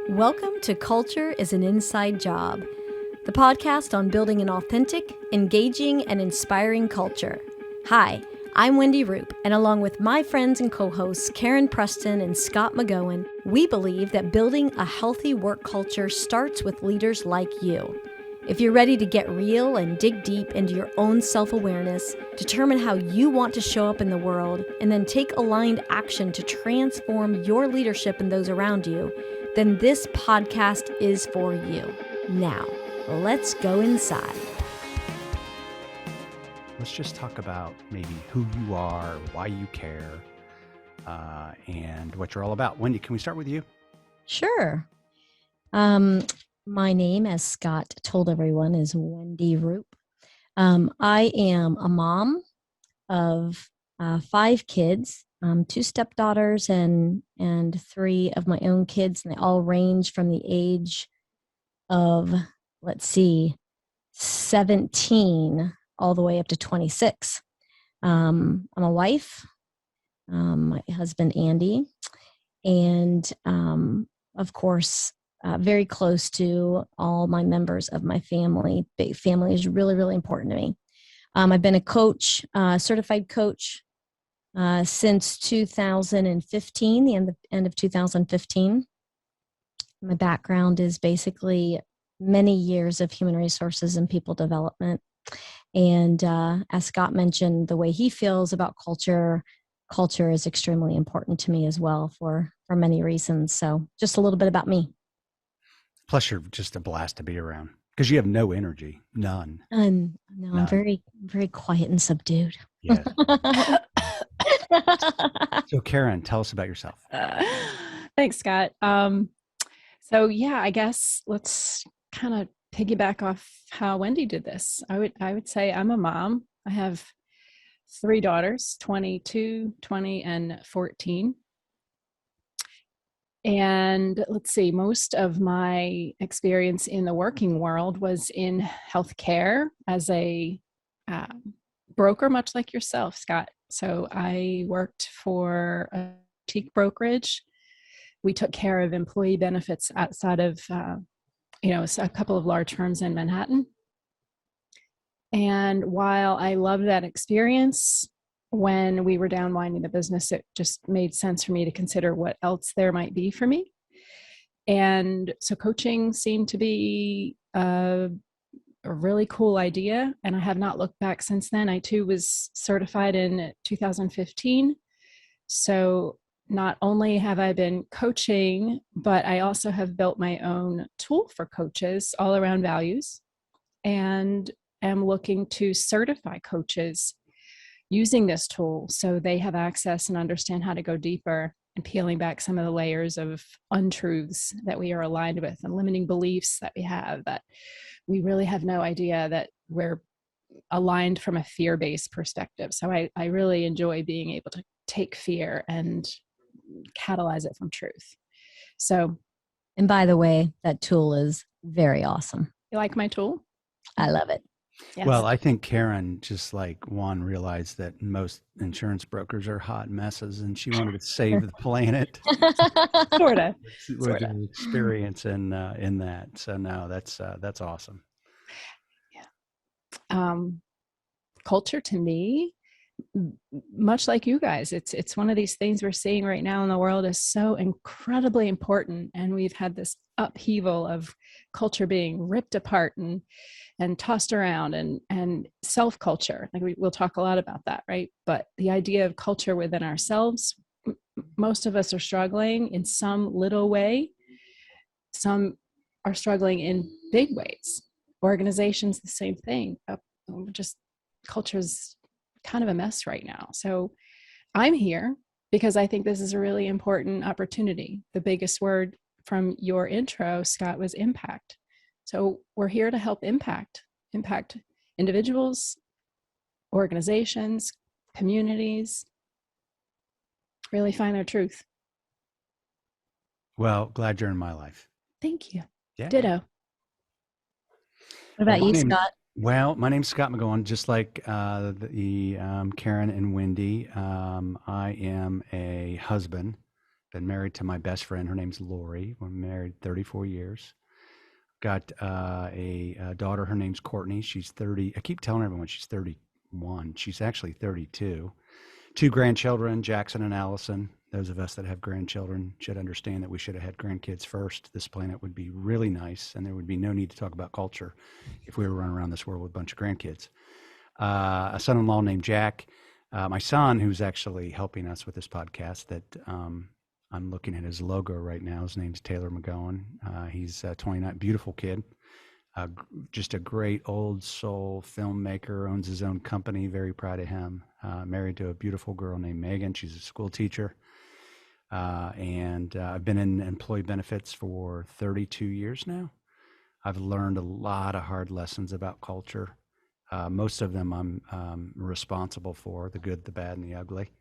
Welcome to Culture is an Inside Job, the podcast on building an authentic, engaging, and inspiring culture. Hi, I'm Wendy Roop, and along with my friends and co-hosts Karen Preston and Scott McGowan, we believe that building a healthy work culture starts with leaders like you. If you're ready to get real and dig deep into your own self-awareness, determine how you want to show up in the world, and then take aligned action to transform your leadership and those around you, then this podcast is for you. Now, let's go inside. Let's just talk about maybe who you are, why you care, and what you're all about. Wendy, can we start with you? Sure. My name, as Scott told everyone, is Wendy Roop. I am a mom of 5 kids, 2 stepdaughters and 3 of my own kids, and they all range from the age of, 17 all the way up to 26. I'm a wife, my husband Andy, and of course, very close to all my members of my family. Big family is really, really important to me. I've been a coach, certified coach, since 2015, the end of 2015. My background is basically many years of human resources and people development. And as Scott mentioned, the way he feels about culture is extremely important to me as well for many reasons. So just a little bit about me. Plus, you're just a blast to be around because you have no energy, none. No, None. I'm very, very quiet and subdued. Yes. So, Karen, tell us about yourself. Thanks, Scott. So yeah, I guess let's kind of piggyback off how Wendy did this. I would say I'm a mom. I have 3 daughters, 22, 20, and 14. And let's see, most of my experience in the working world was in healthcare as a broker, much like yourself, Scott. So I worked for a boutique brokerage. We took care of employee benefits outside of, a couple of large firms in Manhattan. And while I loved that experience, when we were downwinding the business, it just made sense for me to consider what else there might be for me. And so coaching seemed to be a really cool idea. And I have not looked back since then. I too was certified in 2015. So not only have I been coaching, but I also have built my own tool for coaches all around values, and am looking to certify coaches using this tool so they have access and understand how to go deeper and peeling back some of the layers of untruths that we are aligned with and limiting beliefs that we have that we really have no idea that we're aligned from a fear-based perspective. So I really enjoy being able to take fear and catalyze it from truth. So, And by the way, that tool is very awesome. you like my tool? I love it. Yes. Well, I think Karen, just like Juan, realized that most insurance brokers are hot messes, and she wanted to save the planet. Sort of. With her experience in that. So no, that's awesome. Yeah. Culture to me, much like you guys, it's one of these things we're seeing right now in the world is so incredibly important. And we've had this upheaval of culture being ripped apart and tossed around and self-culture. Like we'll talk a lot about that, right? But the idea of culture within ourselves, most of us are struggling in some little way. Some are struggling in big ways. Organizations, the same thing. Just culture's kind of a mess right now. So I'm here because I think this is a really important opportunity. The biggest word from your intro, Scott, was impact. So we're here to help impact individuals, organizations, communities, really find their truth. Well, glad you're in my life. Thank you. Yeah. Ditto. What about you, Scott? Well, my name's Scott McGowan, just like Karen and Wendy. I am a husband Been married to my best friend. Her name's Lori. We're married 34 years. Got a daughter. Her name's Courtney. She's 30. I keep telling everyone she's 31. She's actually 32. Two grandchildren, Jackson and Allison. Those of us that have grandchildren should understand that we should have had grandkids first. This planet would be really nice, and there would be no need to talk about culture if we were running around this world with a bunch of grandkids. A son-in-law named Jack. My son, who's actually helping us with this podcast, that I'm looking at his logo right now. His name's Taylor McGowan. He's 29, beautiful kid. Just a great old soul filmmaker, owns his own company. Very proud of him. Married to a beautiful girl named Megan. She's a school teacher. And I've been in employee benefits for 32 years now. I've learned a lot of hard lessons about culture. Most of them I'm responsible for, the good, the bad, and the ugly.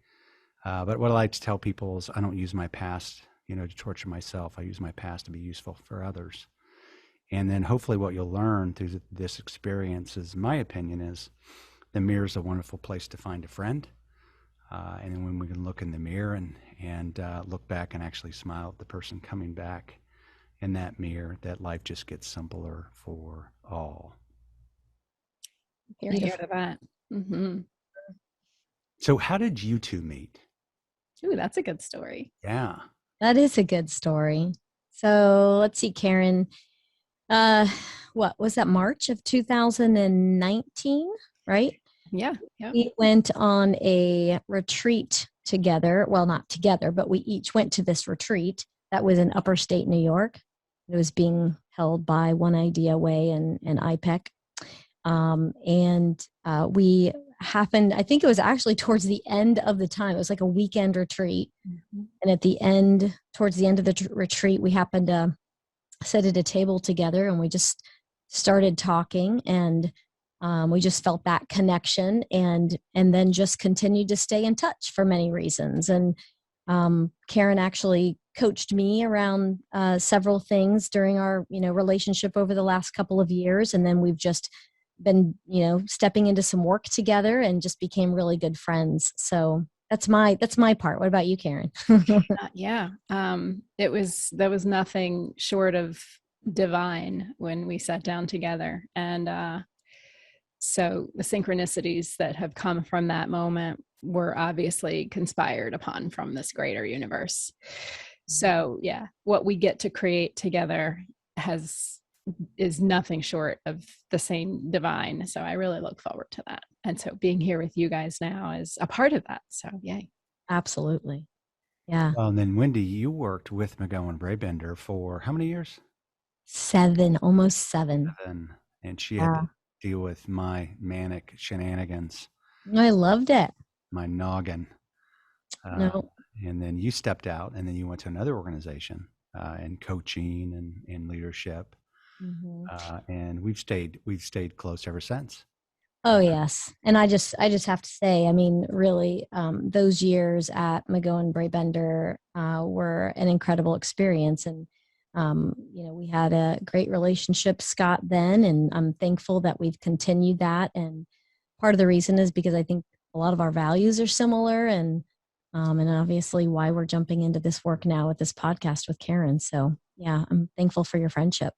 But what I like to tell people is I don't use my past, to torture myself. I use my past to be useful for others. And then hopefully what you'll learn through this experience is, my opinion is, the mirror is a wonderful place to find a friend. And then when we can look in the mirror and look back and actually smile at the person coming back in that mirror, that life just gets simpler for all. Hear to that. Mm-hmm. So how did you two meet? Ooh, that's a good story. Yeah. That is a good story. So let's see, Karen. What was that, March of 2019, right? Yeah. We went on a retreat together. Well, not together, but we each went to this retreat that was in upper state New York. It was being held by One Idea Way and IPEC. We happened, I think it was actually towards the end of the time. It was like a weekend retreat. Mm-hmm. And at the end, towards the end of the retreat, we happened to sit at a table together and we just started talking, and we just felt that connection, and then just continued to stay in touch for many reasons. And Karen actually coached me around several things during our relationship over the last couple of years, and then we've just been stepping into some work together and just became really good friends. So that's my part. What about you, Karen? Yeah. That was nothing short of divine when we sat down together. And so the synchronicities that have come from that moment were obviously conspired upon from this greater universe. So yeah, what we get to create together is nothing short of the same divine. So I really look forward to that. And so being here with you guys now is a part of that. So yay. Absolutely. Yeah. Well, and then Wendy, you worked with McGowan Braybender for how many years? 7, almost 7. And she had to deal with my manic shenanigans. I loved it. My noggin. No. And then you stepped out, and then you went to another organization in coaching and leadership. Mm-hmm. And we've stayed close ever since. Oh yes. And I just have to say, I mean, really, those years at McGowan Braybender were an incredible experience. And, we had a great relationship, Scott, then, and I'm thankful that we've continued that. And part of the reason is because I think a lot of our values are similar, and obviously why we're jumping into this work now with this podcast with Karen. So yeah, I'm thankful for your friendship.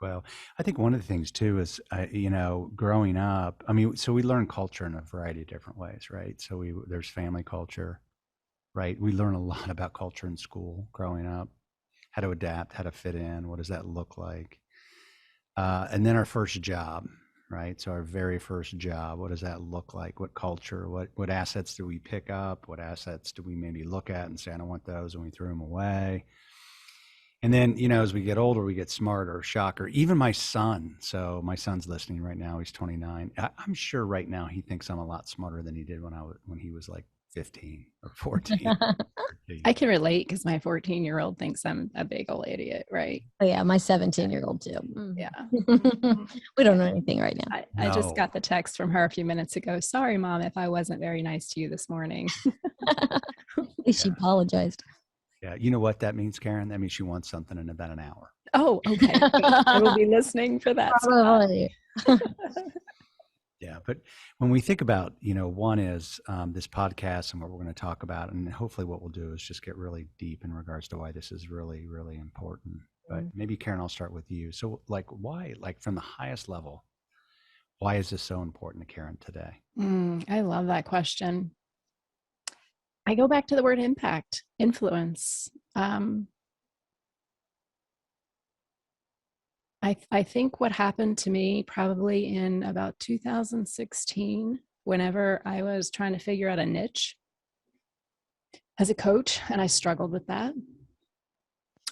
Well, I think one of the things too is, growing up, so we learn culture in a variety of different ways, right? So there's family culture, right? We learn a lot about culture in school growing up, how to adapt, how to fit in, what does that look like? And then our first job, right? So our very first job, what does that look like? What culture, what assets do we pick up? What assets do we maybe look at and say, I don't want those, and we throw them away? And then, as we get older, we get smarter. Shocker. Even my son. So my son's listening right now. He's 29. I'm sure right now he thinks I'm a lot smarter than he did when he was like 15 or 14. I can relate because my 14-year-old thinks I'm a big old idiot, right? Oh yeah, my 17-year-old too. Yeah. We don't know anything right now. I just got the text from her a few minutes ago. Sorry, Mom, if I wasn't very nice to you this morning. She apologized. Yeah, you know what that means, Karen? That means she wants something in about an hour. Oh, okay. I will be listening for that. Yeah, but when we think about, one is this podcast and what we're going to talk about, and hopefully what we'll do is just get really deep in regards to why this is really, really important. But maybe Karen, I'll start with you. So, why, from the highest level, why is this so important to Karen today? I love that question. I go back to the word impact, influence. I think what happened to me probably in about 2016, whenever I was trying to figure out a niche as a coach, and I struggled with that.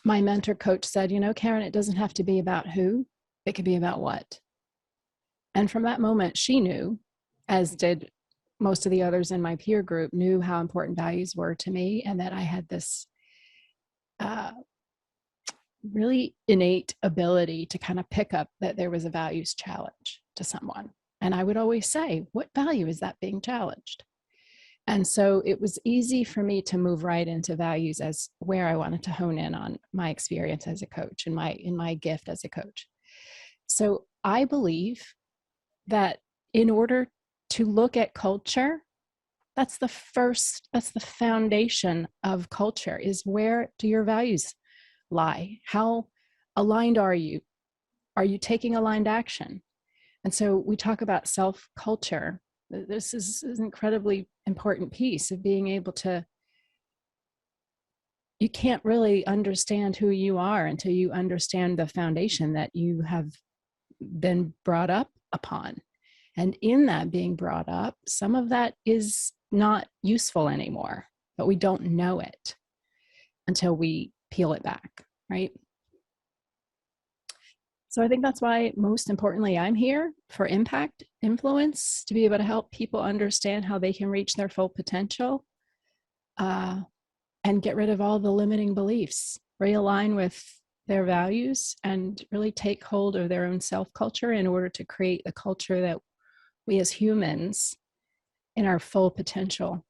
My mentor coach said, Karen, it doesn't have to be about who, it could be about what. And from that moment, she knew, as did most of the others in my peer group, knew how important values were to me, and that I had this really innate ability to kind of pick up that there was a values challenge to someone. And I would always say, what value is that being challenged? And so it was easy for me to move right into values as where I wanted to hone in on my experience as a coach and in my gift as a coach. So I believe that in order to look at culture, that's the foundation of culture, is where do your values lie? How aligned are you? Are you taking aligned action? And so we talk about self-culture. This is an incredibly important piece of being able to, you can't really understand who you are until you understand the foundation that you have been brought up upon. And in that being brought up, some of that is not useful anymore, but we don't know it until we peel it back, right? So I think that's why, most importantly, I'm here for impact, influence, to be able to help people understand how they can reach their full potential, and get rid of all the limiting beliefs, realign with their values, and really take hold of their own self-culture in order to create the culture that we as humans in our full potential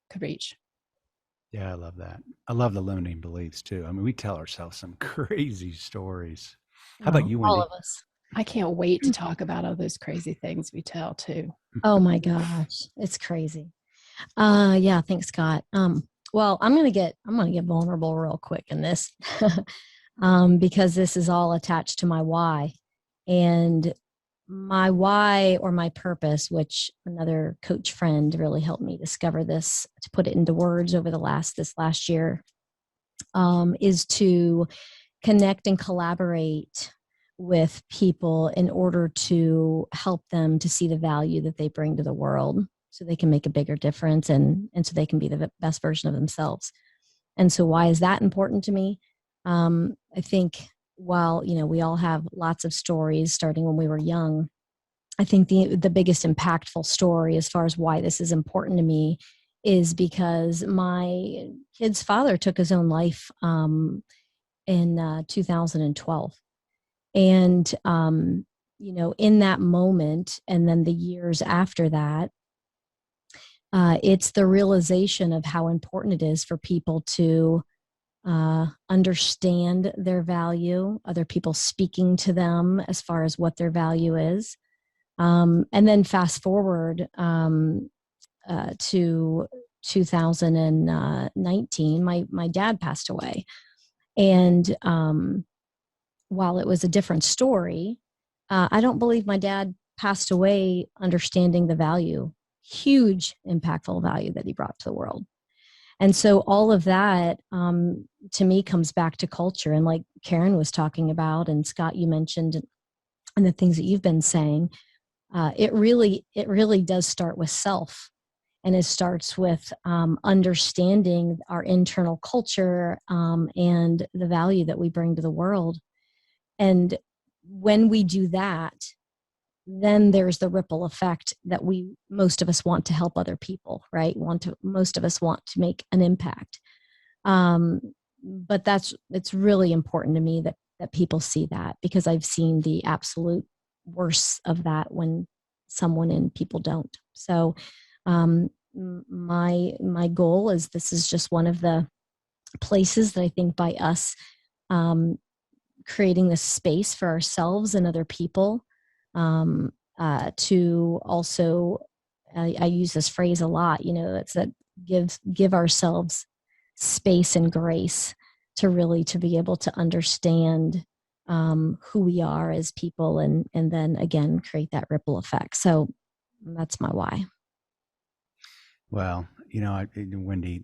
could reach. Yeah, I love that. I love the limiting beliefs too. I mean, we tell ourselves some crazy stories. How about you, Wendy? All of us. I can't wait to talk about all those crazy things we tell too. Oh my gosh, it's crazy. Yeah, thanks, Scott. Well, I'm gonna get vulnerable real quick in this, because this is all attached to my why, and my why, or my purpose, which another coach friend really helped me discover this, to put it into words over this last year, is to connect and collaborate with people in order to help them to see the value that they bring to the world, so they can make a bigger difference, and so they can be the best version of themselves. And so why is that important to me? I think while, we all have lots of stories starting when we were young, I think the biggest impactful story as far as why this is important to me is because my kid's father took his own life in 2012. And, in that moment, and then the years after that, it's the realization of how important it is for people to understand their value, other people speaking to them as far as what their value is. And then fast forward to 2019, my dad passed away. And while it was a different story, I don't believe my dad passed away understanding the value, huge impactful value that he brought to the world. And so all of that, to me, comes back to culture. And like Karen was talking about, and Scott, you mentioned, and the things that you've been saying, it really does start with self. And it starts with understanding our internal culture, and the value that we bring to the world. And when we do that, then there's the ripple effect that most of us want to help other people, right? Most of us want to make an impact. But it's really important to me that people see that, because I've seen the absolute worst of that when someone and people don't. So my goal is, this is just one of the places that I think by us creating this space for ourselves and other people, to also, I use this phrase a lot, it's that give ourselves space and grace to really to be able to understand who we are as people, and then again create that ripple effect. So that's my why. Well, Wendy,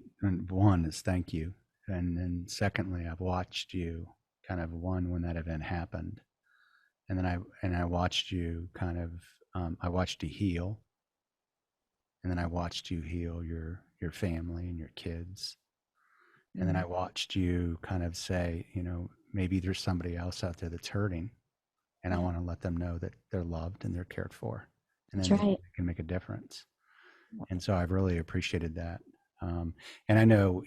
one is thank you. And then secondly, I've watched you kind of when that event happened. And then I watched you I watched you heal. And then I watched you heal your family and your kids. And then I watched you kind of say, maybe there's somebody else out there that's hurting, and I want to let them know that they're loved and they're cared for, and then That's right. they can make a difference. And so I've really appreciated that. And I know,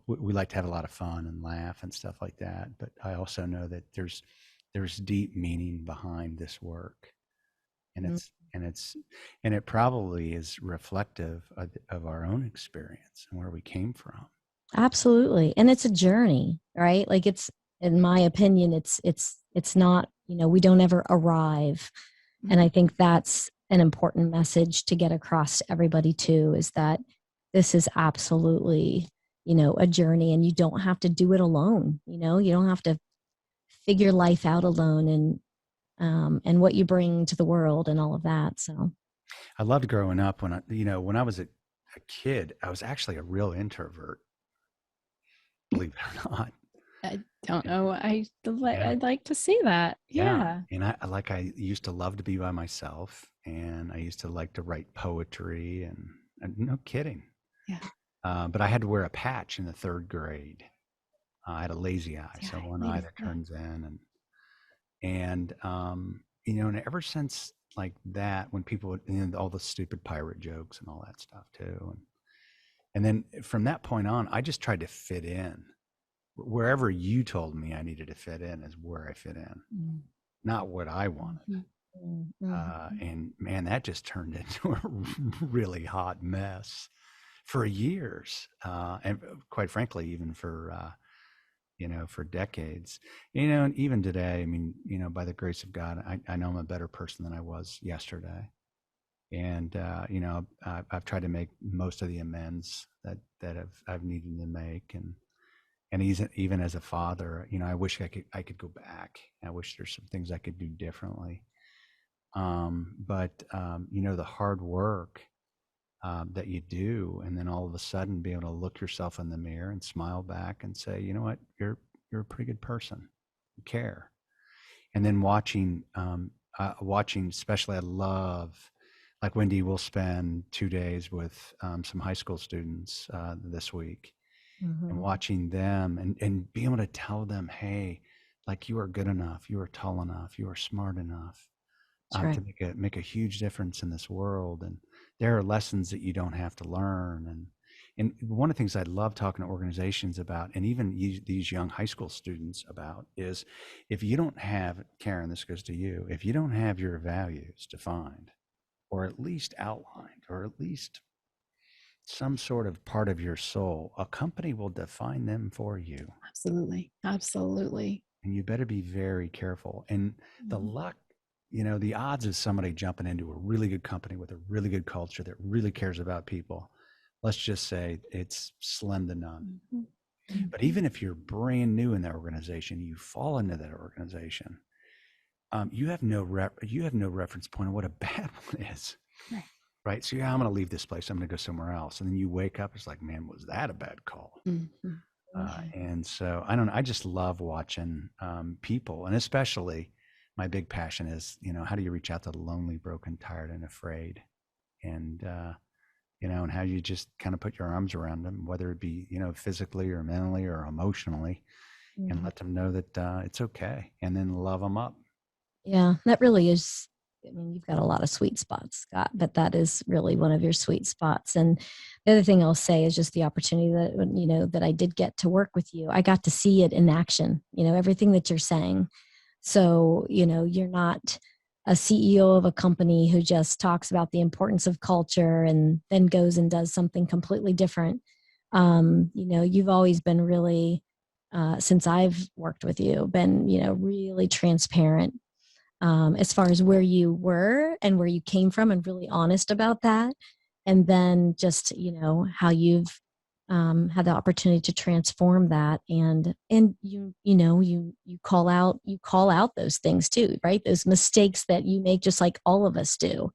we like to have a lot of fun and laugh and stuff like that, but I also know that there's deep meaning behind this work, and it probably is reflective of our own experience and where we came from. Absolutely. And it's a journey, right? Like it's, in my opinion, it's not, we don't ever arrive. And I think that's an important message to get across to everybody too, is that this is absolutely, a journey, and you don't have to do it alone. You don't have to figure life out alone, and what you bring to the world and all of that. So I loved growing up when I was a kid, I was actually a real introvert. Believe it or not. I don't know. I'd like to see that. Yeah. And I used to love to be by myself, and I used to like to write poetry, and no kidding. Yeah. But I had to wear a patch in the third grade. I had a lazy eye, so one eye that turns in, and and ever since like that, when people, all the stupid pirate jokes and all that stuff too, and then from that point on, I just tried to fit in. Wherever you told me I needed to fit in is where I fit in, not what I wanted. And man, that just turned into a really hot mess for years, and quite frankly, even for for decades. And even today, I mean, by the grace of God, I know I'm a better person than I was yesterday. And I've tried to make most of the amends that I've needed to make, and even as a father, I wish I could go back. I wish there's some things I could do differently. But the hard work that you do, and then all of a sudden be able to look yourself in the mirror and smile back and say, you know what, you're a pretty good person. You care. And then watching, especially, I love, like Wendy will spend 2 days with some high school students this week, and watching them and being able to tell them, hey, like, you are good enough, you are tall enough, you are smart enough to make a huge difference in this world. And there are lessons that you don't have to learn. And one of the things I love talking to organizations about, and even these young high school students about, is if you don't have, Karen, this goes to you, if you don't have your values defined, or at least outlined, or at least some sort of part of your soul, a company will define them for you. Absolutely. Absolutely. And you better be very careful. And the luck, the odds of somebody jumping into a really good company with a really good culture that really cares about people, let's just say it's slim to none. But even if you're brand new in that organization, you fall into that organization, you have no reference point on what a bad one is. Right. So I'm going to leave this place. I'm going to go somewhere else. And then you wake up, it's like, man, was that a bad call? And so I just love watching people, and especially my big passion is, how do you reach out to the lonely, broken, tired, and afraid? And, and how you just kind of put your arms around them, whether it be, physically or mentally or emotionally, and let them know that it's okay, and then love them up. Yeah, that really is. I mean, you've got a lot of sweet spots, Scott, but that is really one of your sweet spots. And the other thing I'll say is just the opportunity that, that I did get to work with you. I got to see it in action, everything that you're saying. So, you're not a CEO of a company who just talks about the importance of culture and then goes and does something completely different. You've always been really, since I've worked with you, been, really transparent as far as where you were and where you came from, and really honest about that. And then just, how you've had the opportunity to transform that, and you call out those things too, right? Those mistakes that you make, just like all of us do.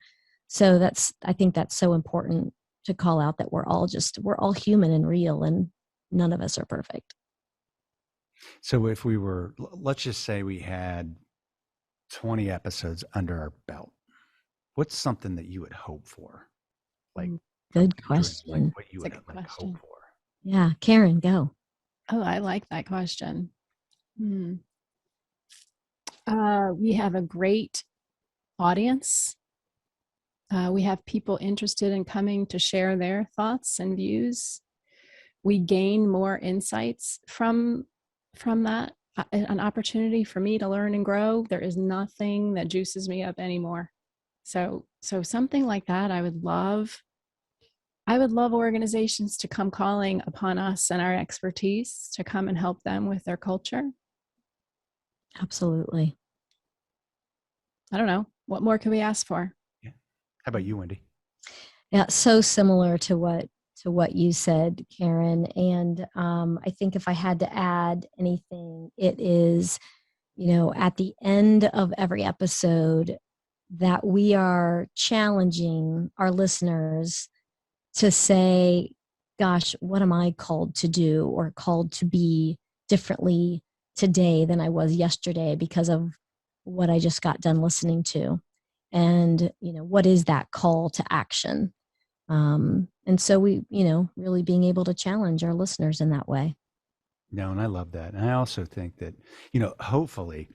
So I think that's so important to call out, that we're all human and real, and none of us are perfect. So if let's just say we had 20 episodes under our belt, what's something that you would hope for? Like, good dream, question. like what you It's a would good like question. hope for? Yeah, Karen, go. Oh, I like that question. We have a great audience. We have people interested in coming to share their thoughts and views. We gain more insights from that, an opportunity for me to learn and grow. There is nothing that juices me up anymore. So something like that, I would love organizations to come calling upon us and our expertise to come and help them with their culture. Absolutely. I don't know. What more can we ask for? Yeah. How about you, Wendy? Yeah, so similar to what you said, Karen. And I think if I had to add anything, it is, at the end of every episode, that we are challenging our listeners to say, gosh, what am I called to do or called to be differently today than I was yesterday because of what I just got done listening to? And, what is that call to action? And so we, really being able to challenge our listeners in that way. No, and I love that. And I also think that, hopefully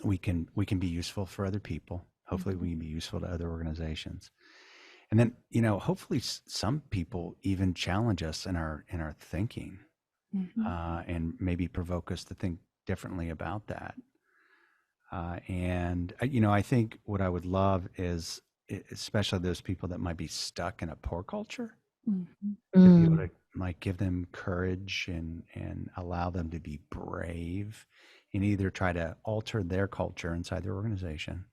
we can be useful for other people. Hopefully we can be useful to other organizations. And then, hopefully some people even challenge us in our thinking, and maybe provoke us to think differently about that. And I think what I would love is, especially those people that might be stuck in a poor culture, to be able to give them courage and allow them to be brave, and either try to alter their culture inside their organization,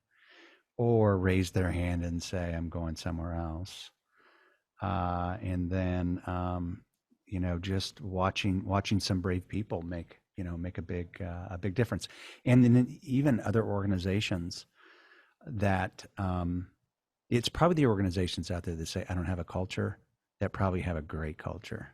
or raise their hand and say, I'm going somewhere else. And then, just watching some brave people make a big difference. And then even other organizations that, it's probably the organizations out there that say, I don't have a culture, that probably have a great culture.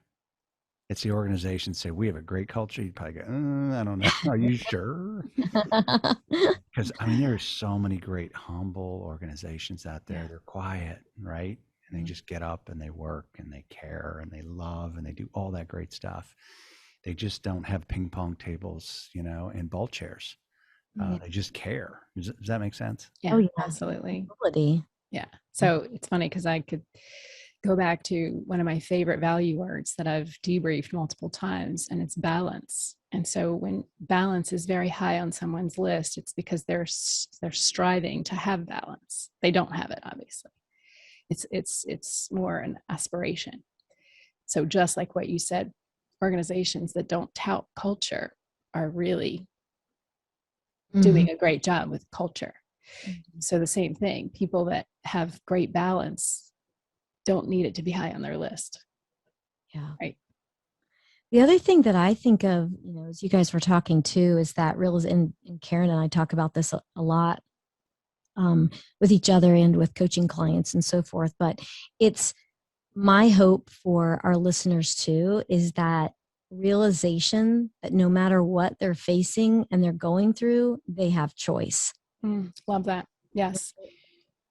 It's the organizations say, we have a great culture. You'd probably go, I don't know. Are you sure? Because there are so many great humble organizations out there. Yeah. They're quiet, right? And they just get up and they work and they care and they love and they do all that great stuff. They just don't have ping pong tables, and ball chairs. They just care. Does that make sense? Yeah, yeah. Absolutely. Yeah. So it's funny because I could go back to one of my favorite value words that I've debriefed multiple times, and it's balance. And so when balance is very high on someone's list, it's because they're striving to have balance. They don't have it, obviously. It's more an aspiration. So just like what you said, organizations that don't tout culture are really doing a great job with culture. So the same thing, people that have great balance don't need it to be high on their list. Yeah. Right. The other thing that I think of, as you guys were talking too, is that and Karen and I talk about this a lot with each other and with coaching clients and so forth. But it's my hope for our listeners too, is that realization that no matter what they're facing and they're going through, they have choice. Love that. Yes.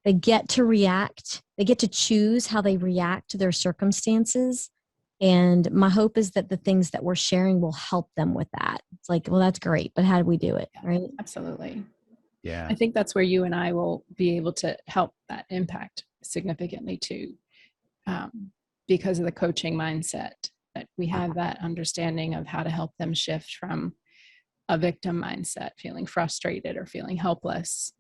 They get to react. They get to choose how they react to their circumstances. And my hope is that the things that we're sharing will help them with that. It's like, well, that's great, but how do we do it? Yeah, right? Absolutely. Yeah. I think that's where you and I will be able to help that impact significantly too, because of the coaching mindset, that we have that understanding of how to help them shift from a victim mindset, feeling frustrated or feeling helpless,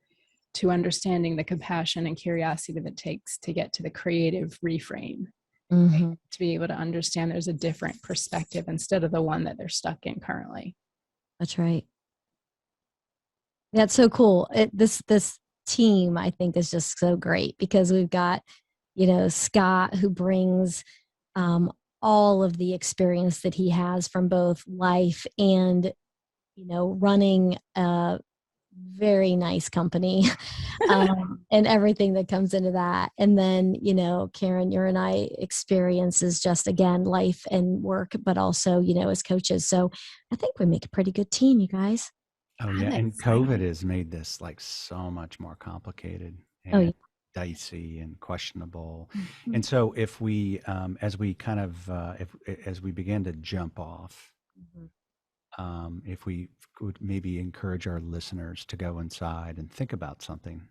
to understanding the compassion and curiosity that it takes to get to the creative reframe, right? To be able to understand there's a different perspective instead of the one that they're stuck in currently. That's right. That's so cool. This team, I think, is just so great because we've got, Scott, who brings um, all of the experience that he has from both life and, running a very nice company, and everything that comes into that. And then, Karen, your and I experiences just again life and work, but also, as coaches. So I think we make a pretty good team, you guys. Oh yeah, I'm and excited. COVID has made this like so much more complicated Oh, yeah. and dicey and questionable. Mhm. And so if we, as we kind of, as we begin to jump off, Mhm. if we would maybe encourage our listeners to go inside and think about something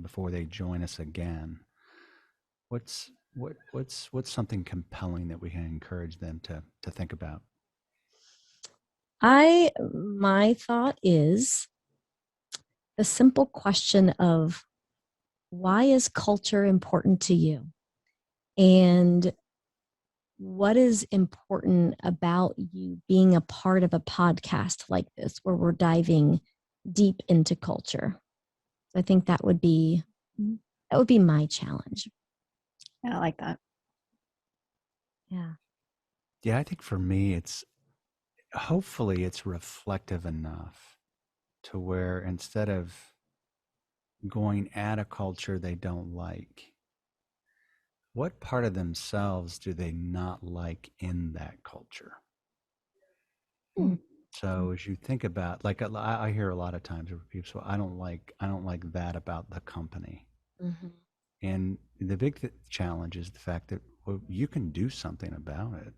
before they join us again, what's something compelling that we can encourage them to think about? My thought is the simple question of why is culture important to you? And what is important about you being a part of a podcast like this where we're diving deep into culture? I think that would be my challenge. I like that. Yeah. Yeah, I think for me, it's hopefully it's reflective enough to where instead of going at a culture they don't like, what part of themselves do they not like in that culture? Hmm. So as you think about, like I hear a lot of times where people say, I don't like that about the company. Mm-hmm. And the big challenge is the fact that, well, you can do something about it.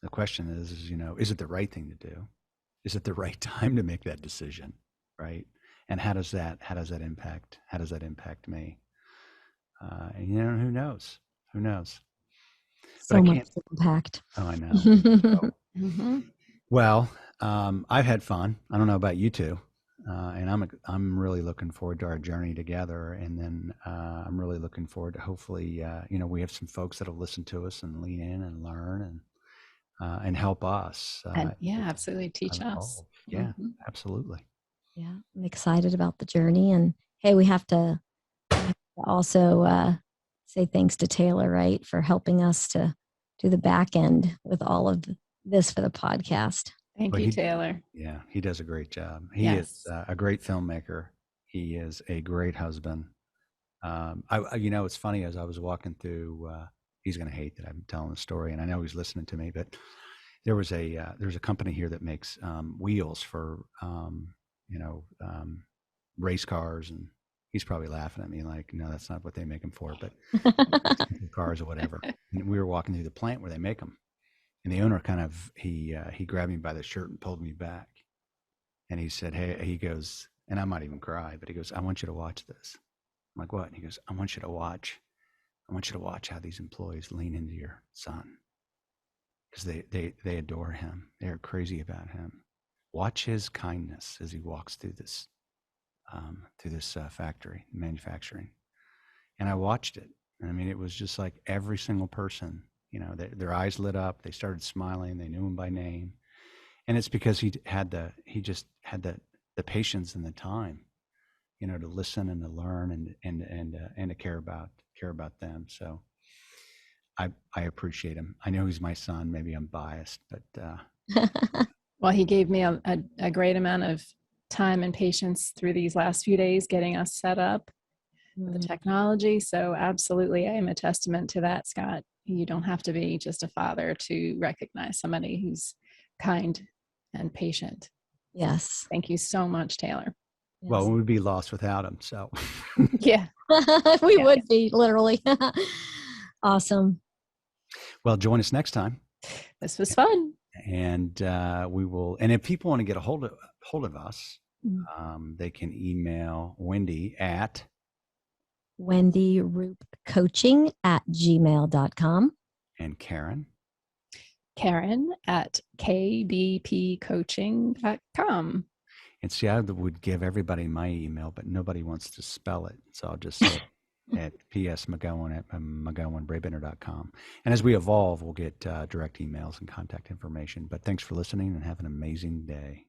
The question is, is it the right thing to do? Is it the right time to make that decision? Right. And how does that impact me? And who knows? Who knows? But I So much can't. impact. Oh, I know. So, Mhm. well, I've had fun. I don't know about you two, and I'm really looking forward to our journey together. And then I'm really looking forward to hopefully, we have some folks that'll listen to us and lean in and learn and help us And yeah, absolutely teach us. evolve. Yeah, Mhm. absolutely. Yeah, I'm excited about the journey. And hey, we have to also say thanks to Taylor, right, for helping us to do the back end with all of this for the podcast. Thank Well, you, Taylor. yeah, he does a great job. He is Yes. a great filmmaker. He is a great husband. It's funny as I was walking through. He's going to hate that I'm telling the story, and I know he's listening to me. But there's a company here that makes wheels for race cars, and he's probably laughing at me like, no, that's not what they make them for, but cars or whatever. And we were walking through the plant where they make them, and the owner kind of he grabbed me by the shirt and pulled me back, and he said, "Hey," he goes, and I might even cry, but he goes, "I want you to watch this." I'm like, "What?" And he goes, "I want you to watch. I want you to watch how these employees lean into your son because they adore him. They're crazy about him. Watch his kindness as he walks through this factory manufacturing." And I watched it. I mean, it was just like every single person, their eyes lit up. They started smiling. They knew him by name, and it's because he just had the patience and the time, to listen and to learn and to care about them. So I appreciate him. I know he's my son. Maybe I'm biased, but Well, he gave me a great amount of time and patience through these last few days getting us set up with the technology. So, absolutely, I am a testament to that, Scott. You don't have to be just a father to recognize somebody who's kind and patient. Yes. Thank you so much, Taylor. well, Yes. we would be lost without him. So, Yeah. We Yeah. would be literally. Awesome. well, join us next time. This was fun. And we will. And if people want to get a hold of us, Mm. they can email Wendy at Wendy Roop Coaching at gmail.com. and Karen. Karen at kbpcoaching.com. And see, I would give everybody my email, but nobody wants to spell it. So I'll just say at psmcgowan@mcgowanbraebender.com. And as we evolve, we'll get direct emails and contact information. But thanks for listening and have an amazing day.